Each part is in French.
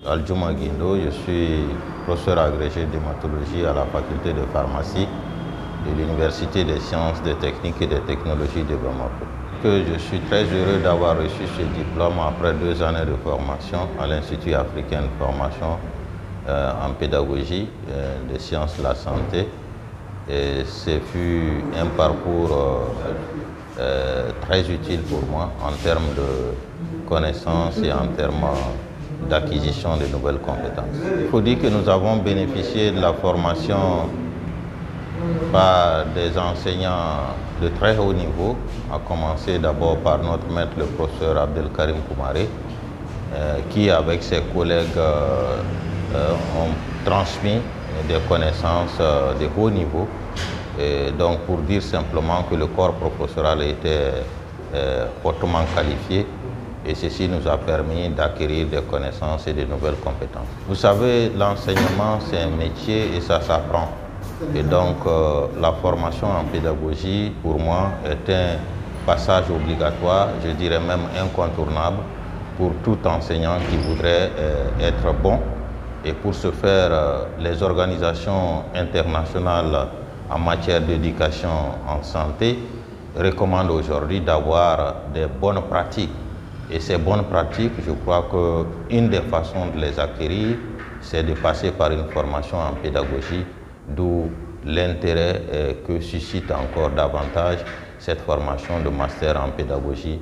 Aldjouma Guindo, je suis professeur agrégé d'hématologie à la faculté de pharmacie de l'Université des sciences, des techniques et des technologies de Bamako. Je suis très heureux d'avoir reçu ce diplôme après 2 années de formation à l'Institut africain de formation en pédagogie des sciences de la santé. Et ce fut un parcours très utile pour moi en termes de connaissances et en termes d'acquisition de nouvelles compétences. Il faut dire que nous avons bénéficié de la formation par des enseignants de très haut niveau, à commencer d'abord par notre maître, le professeur Abdelkarim Koumaré, qui avec ses collègues ont transmis des connaissances de haut niveau. Et donc pour dire simplement que le corps professoral était hautement qualifié, et ceci nous a permis d'acquérir des connaissances et de nouvelles compétences. Vous savez, l'enseignement, c'est un métier et ça s'apprend. Et donc, la formation en pédagogie, pour moi, est un passage obligatoire, je dirais même incontournable, pour tout enseignant qui voudrait être bon. Et pour ce faire, les organisations internationales en matière d'éducation en santé recommandent aujourd'hui d'avoir des bonnes pratiques. Et ces bonnes pratiques, je crois qu'une des façons de les acquérir, c'est de passer par une formation en pédagogie, d'où l'intérêt que suscite encore davantage cette formation de master en pédagogie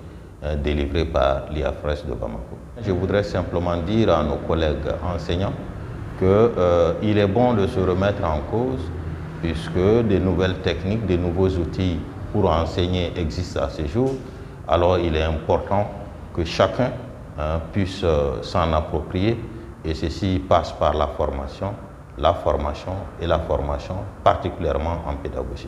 délivrée par l'IAFRES de Bamako. Je voudrais simplement dire à nos collègues enseignants qu'il est bon de se remettre en cause puisque de nouvelles techniques, de nouveaux outils pour enseigner existent à ce jour. Alors il est important que chacun puisse s'en approprier et ceci passe par la formation et la formation particulièrement en pédagogie.